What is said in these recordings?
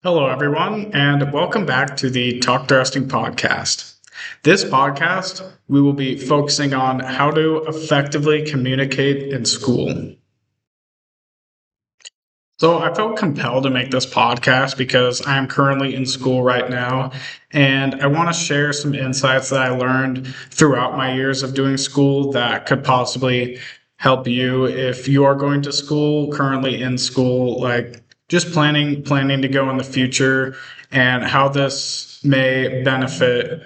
Hello, everyone, and welcome back to the Talk Interesting podcast. This podcast, we will be focusing on how to effectively communicate in school. So, I felt compelled to make this podcast because I am currently in school right now, and I want to share some insights that I learned throughout my years of doing school that could possibly help you if you are going to school, currently in school, like just planning to go in the future, and how this may benefit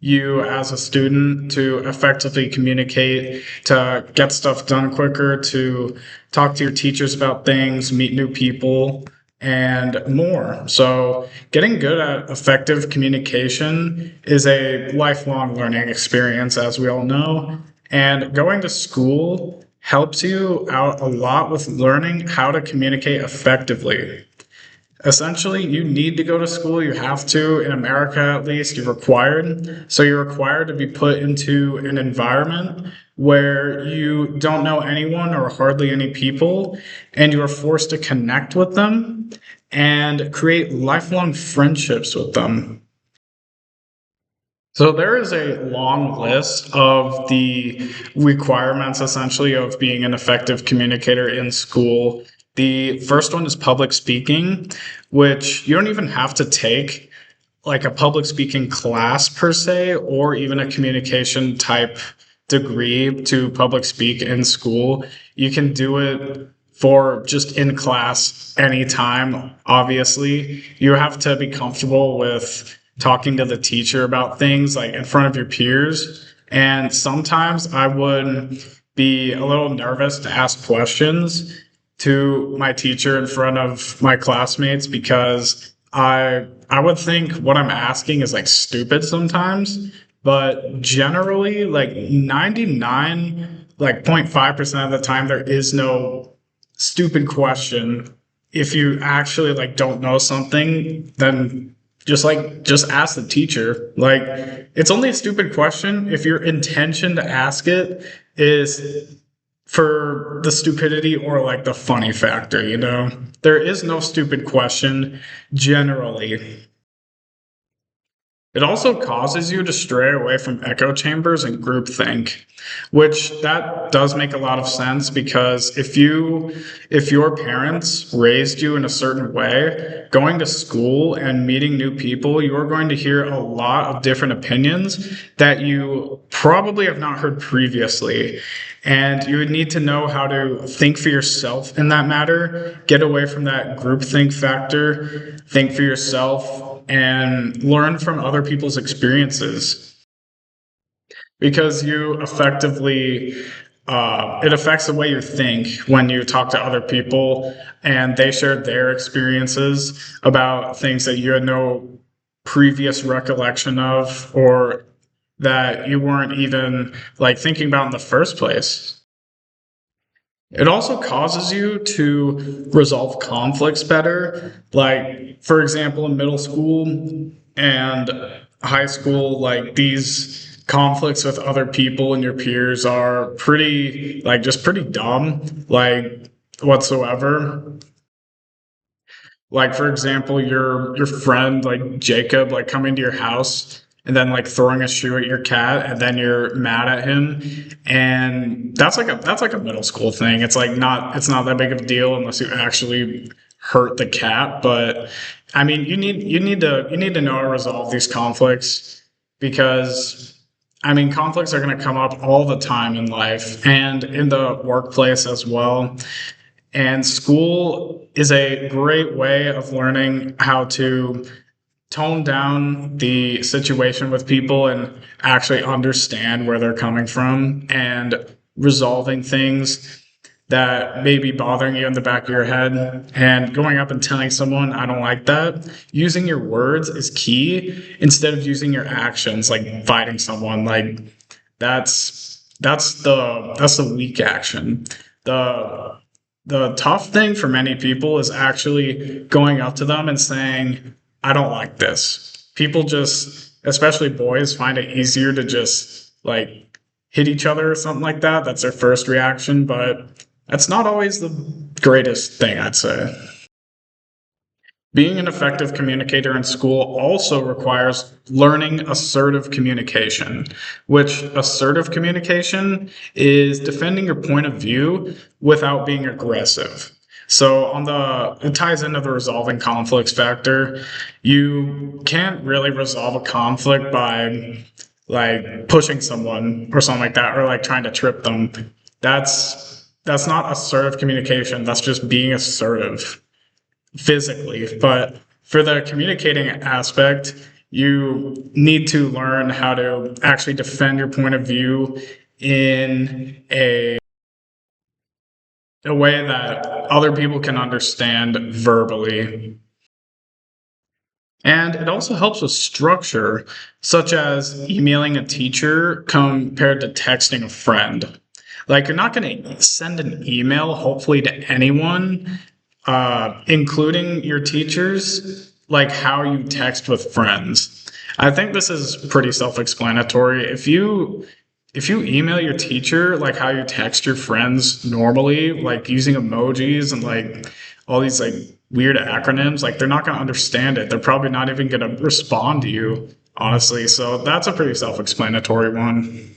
you as a student to effectively communicate, to get stuff done quicker, to talk to your teachers about things, meet new people, and more. So, getting good at effective communication is a lifelong learning experience, as we all know. And going to school helps you out a lot with learning how to communicate effectively. Essentially, you need to go to school. You have to, in America at least, you're required. So you're required to be put into an environment where you don't know anyone or hardly any people, and you are forced to connect with them and create lifelong friendships with them. So there is a long list of the requirements essentially of being an effective communicator in school. The first one is public speaking, which you don't even have to take like a public speaking class per se, or even a communication type degree to public speak in school. You can do it for just in class anytime. Obviously, you have to be comfortable with talking to the teacher about things like in front of your peers. And sometimes I would be a little nervous to ask questions to my teacher in front of my classmates because I would think what I'm asking is like stupid sometimes, but generally like 99 like 0.5% of the time there is no stupid question. If you actually like don't know something, then just ask the teacher. Like it's only a stupid question if your intention to ask it is for the stupidity or like the funny factor, you know? There is no stupid question generally. It also causes you to stray away from echo chambers and groupthink, which that does make a lot of sense because if your parents raised you in a certain way, going to school and meeting new people, you're going to hear a lot of different opinions that you probably have not heard previously. And you would need to know how to think for yourself in that matter, get away from that groupthink factor, think for yourself, and learn from other people's experiences. Because you effectively, it affects the way you think when you talk to other people and they share their experiences about things that you had no previous recollection of or that you weren't even like thinking about in the first place. It also causes you to resolve conflicts better. Like, for example, in middle school and high school, like these conflicts with other people and your peers are pretty, like, just pretty dumb, like, whatsoever. Like, for example, your friend, like Jacob, like coming to your house and then like throwing a shoe at your cat and then you're mad at him. And that's like a middle school thing. It's not that big of a deal unless you actually hurt the cat. But I mean you need to know how to resolve these conflicts because I mean conflicts are gonna come up all the time in life and in the workplace as well. And school is a great way of learning how to tone down the situation with people and actually understand where they're coming from and resolving things that may be bothering you in the back of your head and going up and telling someone I don't like that. Using your words is key instead of using your actions like fighting someone. Like that's the weak action. The tough thing for many people is actually going up to them and saying, I don't like this. People just, especially boys, find it easier to just like hit each other or something like that. That's their first reaction, but that's not always the greatest thing, I'd say. Being an effective communicator in school also requires learning assertive communication, which assertive communication is defending your point of view without being aggressive. So it ties into the resolving conflicts factor. You can't really resolve a conflict by like pushing someone or something like that, or like trying to trip them. That's not assertive communication. That's just being assertive physically. But for the communicating aspect, you need to learn how to actually defend your point of view in a way that other people can understand verbally. And it also helps with structure, such as emailing a teacher compared to texting a friend. Like, you're not going to send an email, hopefully, to anyone, including your teachers, like how you text with friends. I think this is pretty self-explanatory. If you email your teacher like how you text your friends normally, like using emojis and like all these like weird acronyms, like they're not going to understand it. They're probably not even going to respond to you, honestly. So that's a pretty self-explanatory one.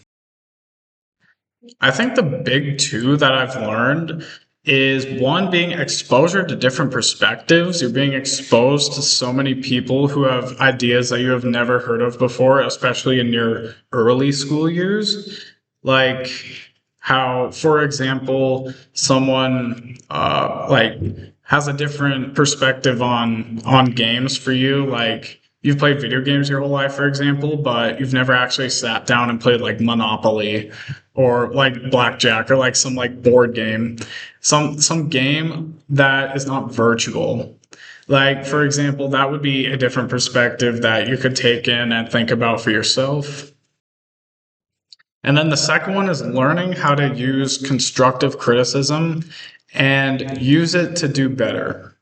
I think the big two that I've learned is one, being exposure to different perspectives. You're being exposed to so many people who have ideas that you have never heard of before, especially in your early school years. Like how, for example, someone like has a different perspective on games for you. Like you've played video games your whole life, for example, but you've never actually sat down and played like Monopoly or like blackjack or like some like board game, some game that is not virtual. Like for example, that would be a different perspective that you could take in and think about for yourself. And then the second one is learning how to use constructive criticism and use it to do better.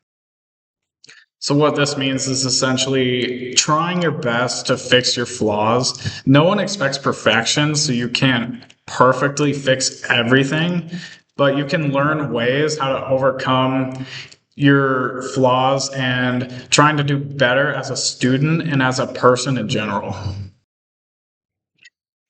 So what this means is essentially trying your best to fix your flaws. No one expects perfection, so you can't perfectly fix everything, but you can learn ways how to overcome your flaws and trying to do better as a student and as a person in general.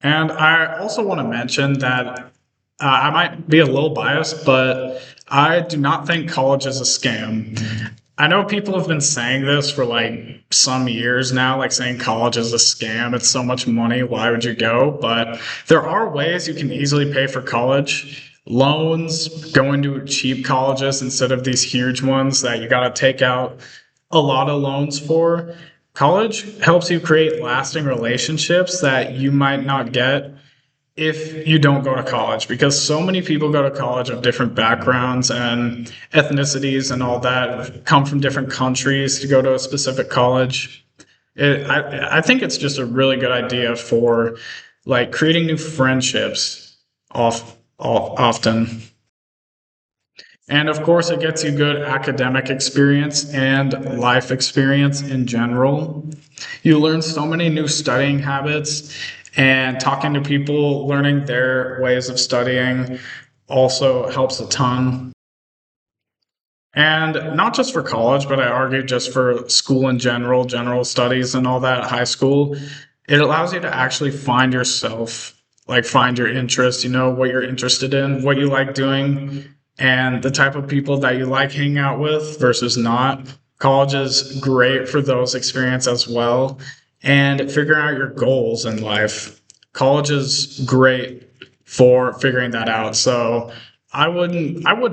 And I also want to mention that I might be a little biased, but I do not think college is a scam. I know people have been saying this for like some years now, like saying college is a scam. It's so much money. Why would you go? But there are ways you can easily pay for college. Loans, going to cheap colleges instead of these huge ones that you got to take out a lot of loans for. College helps you create lasting relationships that you might not get if you don't go to college, because so many people go to college of different backgrounds and ethnicities and all that, come from different countries to go to a specific college. I think it's just a really good idea for like creating new friendships often. And of course, it gets you good academic experience and life experience in general. You learn so many new studying habits, and talking to people, learning their ways of studying also helps a ton. And not just for college, but I argue just for school in general, general studies and all that, high school, it allows you to actually find yourself, like find your interests, what you're interested in, what you like doing, and the type of people that you like hanging out with versus not. College is great for those experiences as well. And figuring out your goals in life. College is great for figuring that out. So I would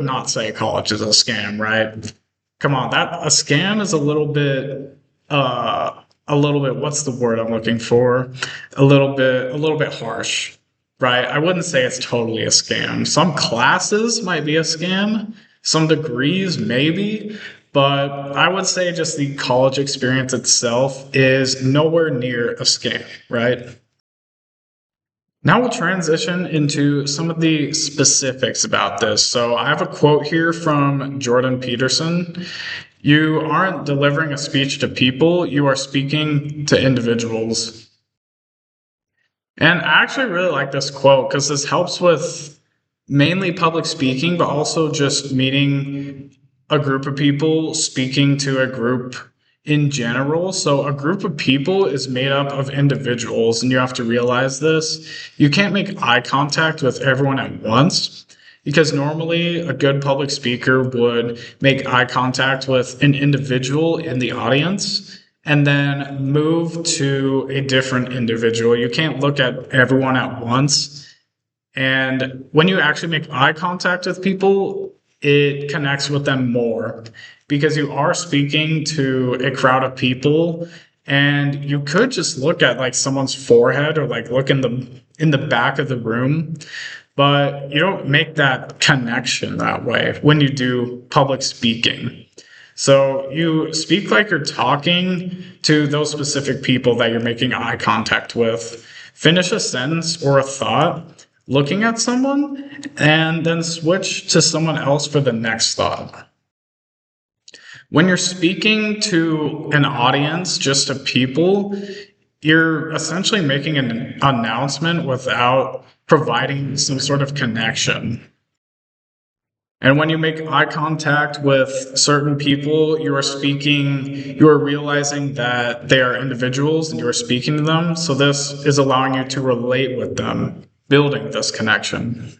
not say college is a scam, right? Come on, that a scam is a little bit, what's the word I'm looking for? A little bit harsh, right? I wouldn't say it's totally a scam. Some classes might be a scam, some degrees maybe, but I would say just the college experience itself is nowhere near a scam, right? Now we'll transition into some of the specifics about this. So I have a quote here from Jordan Peterson. You aren't delivering a speech to people, you are speaking to individuals. And I actually really like this quote because this helps with mainly public speaking, but also just meeting a group of people speaking to a group in general. So a group of people is made up of individuals, and you have to realize this. You can't make eye contact with everyone at once because normally a good public speaker would make eye contact with an individual in the audience and then move to a different individual. You can't look at everyone at once. And when you actually make eye contact with people, it connects with them more because you are speaking to a crowd of people, and you could just look at like someone's forehead or like look in the back of the room, but you don't make that connection that way when you do public speaking. So you speak like you're talking to those specific people that you're making eye contact with. Finish a sentence or a thought looking at someone and then switch to someone else for the next thought. When you're speaking to an audience, just to people, you're essentially making an announcement without providing some sort of connection. And when you make eye contact with certain people, you are realizing that they are individuals and you are speaking to them. So this is allowing you to relate with them, building this connection.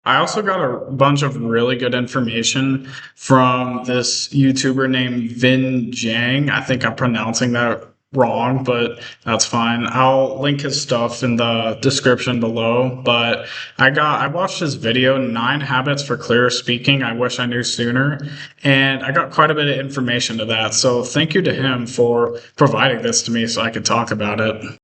I also got a bunch of really good information from this YouTuber named Vinh Giang. I think I'm pronouncing that wrong, but that's fine. I'll link his stuff in the description below. But I watched his video, 9 Habits for Clearer Speaking. I wish I knew sooner. And I got quite a bit of information to that. So thank you to him for providing this to me so I could talk about it.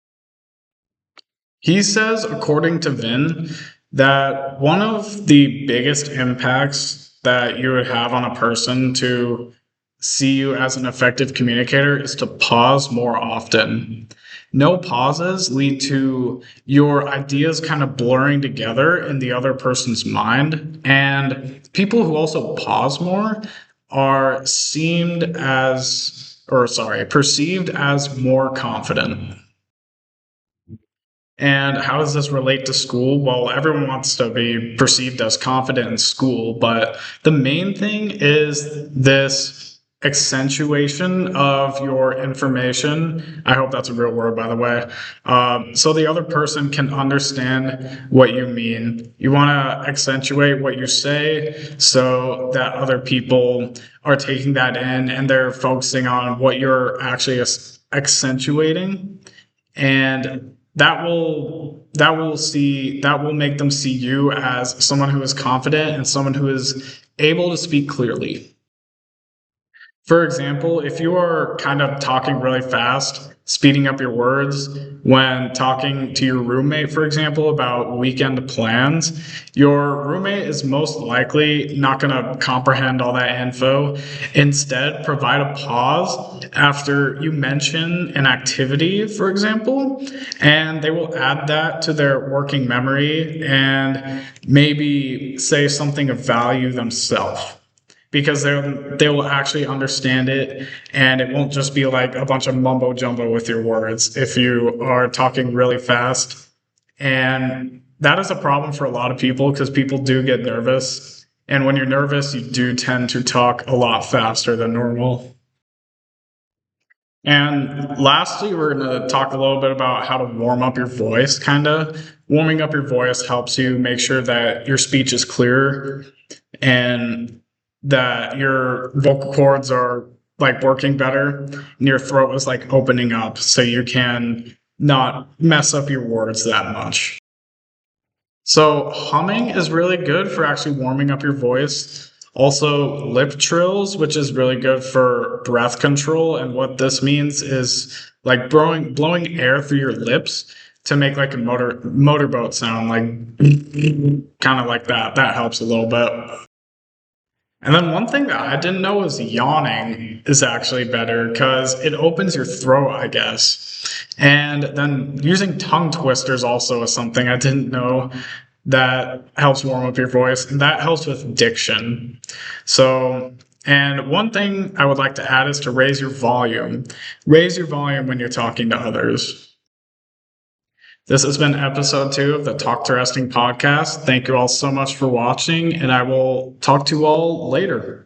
He says, according to Vin, that one of the biggest impacts that you would have on a person to see you as an effective communicator is to pause more often. No pauses lead to your ideas kind of blurring together in the other person's mind. And people who also pause more are perceived as more confident. And how does this relate to school? Well, everyone wants to be perceived as confident in school, but the main thing is this accentuation of your information. I hope that's a real word, by the way. So the other person can understand what you mean. You want to accentuate what you say so that other people are taking that in and they're focusing on what you're actually accentuating. And that will make them see you as someone who is confident and someone who is able to speak clearly. For example, if you are kind of talking really fast, speeding up your words when talking to your roommate, for example, about weekend plans, your roommate is most likely not going to comprehend all that info. Instead, provide a pause after you mention an activity, for example, and they will add that to their working memory and maybe say something of value themselves, because they will actually understand it, and it won't just be like a bunch of mumbo jumbo with your words if you are talking really fast. And that is a problem for a lot of people because people do get nervous. And when you're nervous, you do tend to talk a lot faster than normal. And lastly, we're going to talk a little bit about how to warm up your voice, kind of. Warming up your voice helps you make sure that your speech is clear and that your vocal cords are like working better and your throat is like opening up so you can not mess up your words that much. So humming is really good for actually warming up your voice. Also lip trills, which is really good for breath control. And what this means is like blowing air through your lips to make like a motorboat sound, like kind of like that. That helps a little bit. And then one thing that I didn't know is yawning is actually better because it opens your throat, I guess. And then using tongue twisters also is something I didn't know that helps warm up your voice, and that helps with diction. So, and one thing I would like to add is to raise your volume. Raise your volume when you're talking to others. This has been episode 2 of the Talk to Resting podcast. Thank you all so much for watching, and I will talk to you all later.